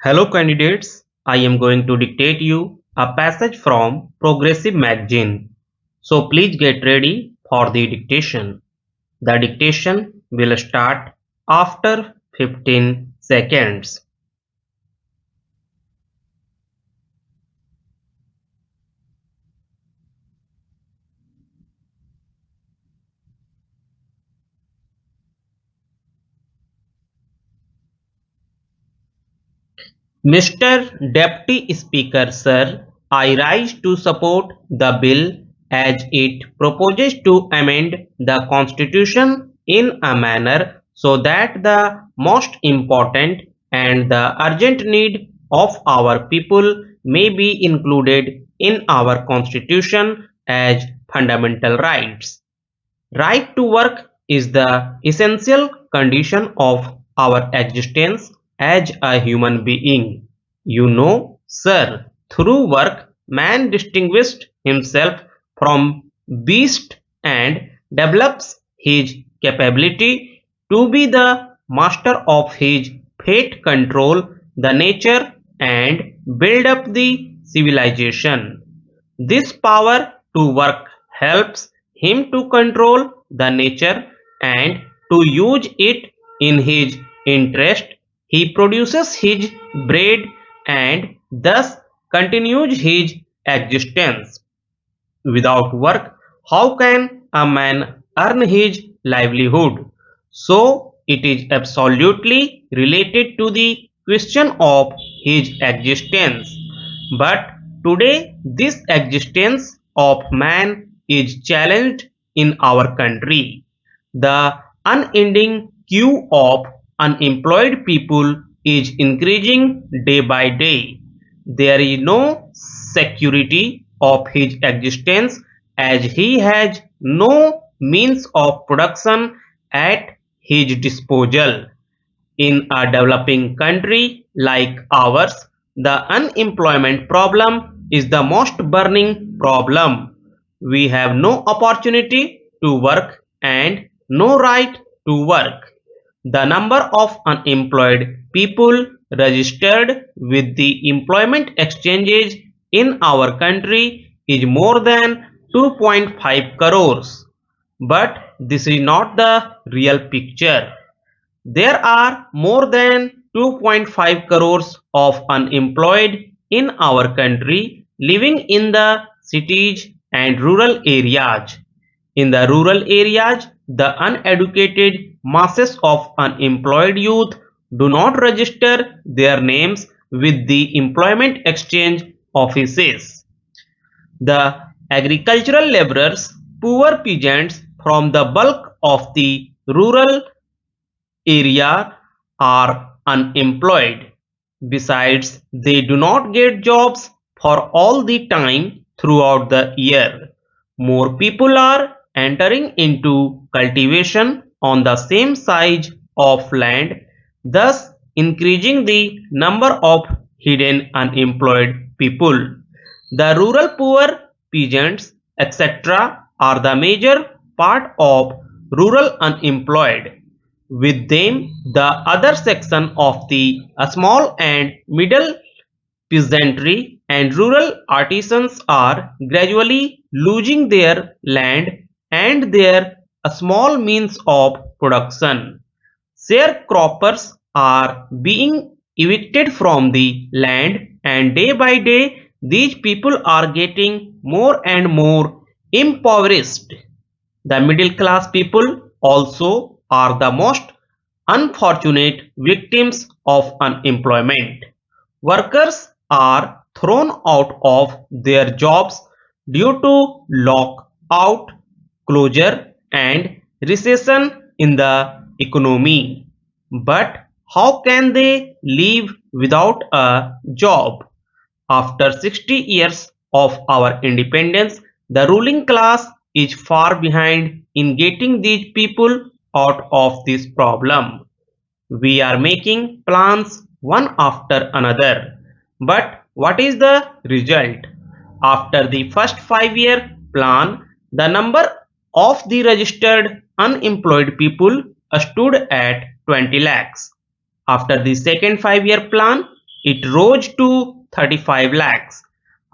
Hello candidates, I am going to dictate you a passage from Progressive magazine. So please get ready for the dictation. The dictation will start after 15 seconds. Mr. Deputy Speaker, Sir, I rise to support the bill as it proposes to amend the Constitution in a manner so that the most important and the urgent need of our people may be included in our Constitution as fundamental rights. Right to work is the essential condition of our existence as a human being. You know, sir, through work man distinguished himself from beast and develops his capability to be the master of his fate, control the nature and build up the civilization. This power to work helps him to control the nature and to use it in his interest. He produces his bread and thus continues his existence. Without work, how can a man earn his livelihood? So it is absolutely related to the question of his existence. But today this existence of man is challenged in our country. The unending queue of unemployed people is increasing day by day. There is no security of his existence as he has no means of production at his disposal. In a developing country like ours, the unemployment problem is the most burning problem. We have no opportunity to work and no right to work. The number of unemployed people registered with the employment exchanges in our country is more than 2.5 crores. But this is not the real picture. There are more than 2.5 crores of unemployed in our country living in the cities and rural areas. In the rural areas, the uneducated masses of unemployed youth do not register their names with the employment exchange offices. The agricultural laborers, poor peasants from the bulk of the rural area are unemployed. Besides, they do not get jobs for all the time throughout the year. More people are entering into cultivation on the same size of land, thus increasing the number of hidden unemployed people. The rural poor, peasants, etc. are the major part of rural unemployed. With them, the other section of the small and middle peasantry and rural artisans are gradually losing their land and their small means of production. Sharecroppers are being evicted from the land, and day by day these people are getting more and more impoverished. The middle class people also are the most unfortunate victims of unemployment. Workers are thrown out of their jobs due to lockout, closure, and recession in the economy. But how can they live without a job? After 60 years of our independence, the ruling class is far behind in getting these people out of this problem. We are making plans one after another. But what is the result? After the first 5-year plan, the number of the registered unemployed people stood at 20 lakhs. After the second 5-year plan, it rose to 35 lakhs.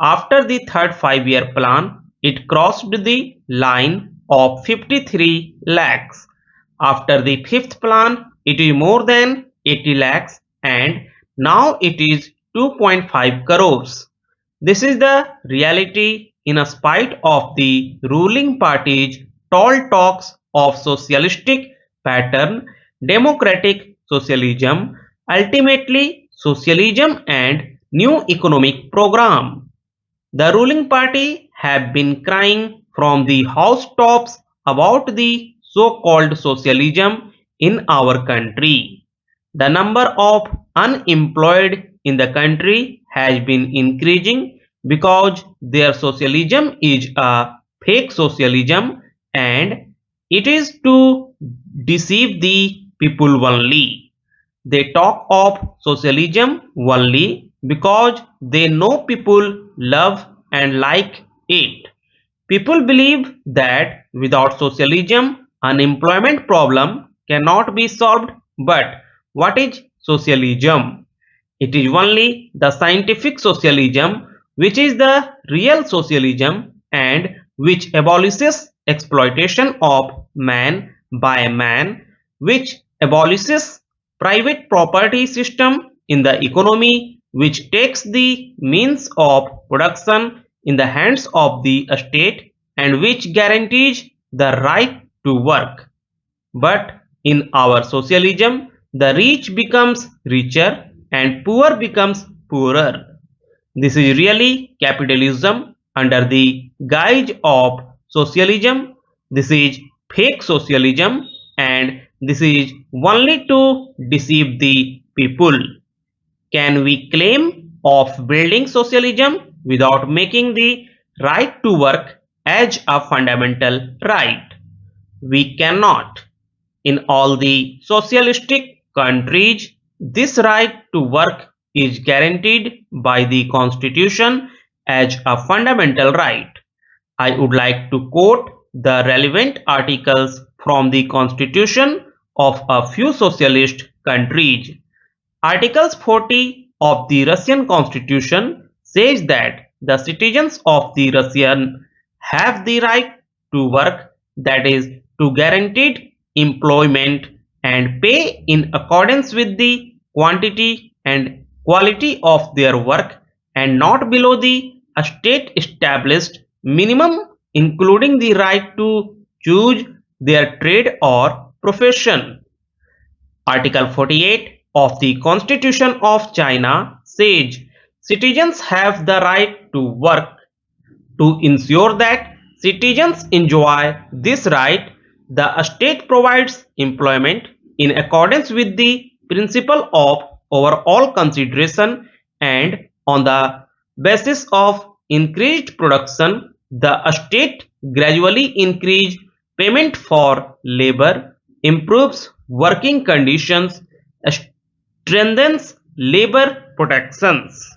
After the third 5-year plan, it crossed the line of 53 lakhs. After the fifth plan, it is more than 80 lakhs and now it is 2.5 crores. This is the reality in spite of the ruling party's tall talks of socialistic pattern, democratic socialism, ultimately socialism and new economic program. The ruling party have been crying from the housetops about the so-called socialism in our country. The number of unemployed in the country has been increasing because their socialism is a fake socialism and it is to deceive the people only. They talk of socialism only because they know people love and like it. People believe that without socialism, unemployment problem cannot be solved. But what is socialism? It is only the scientific socialism which is the real socialism and which abolishes exploitation of man by man, which abolishes private property system in the economy, which takes the means of production in the hands of the state and which guarantees the right to work. But in our socialism, the rich becomes richer and poor becomes poorer. This is really capitalism under the guise of socialism. This is fake socialism and this is only to deceive the people. Can we claim of building socialism without making the right to work as a fundamental right? We cannot. In all the socialistic countries, this right to work is guaranteed by the constitution as a fundamental right. I would like to quote the relevant articles from the constitution of a few socialist countries. Article 40 of the Russian Constitution says that the citizens of the Russian have the right to work, that is, to guaranteed employment and pay in accordance with the quantity and quality of their work and not below the state established minimum, including the right to choose their trade or profession. Article 48 of the Constitution of China says citizens have the right to work. To ensure that citizens enjoy this right, the state provides employment in accordance with the principle of overall consideration and on the basis of increased production, the state gradually increase payment for labor, improves working conditions, strengthens labor protections.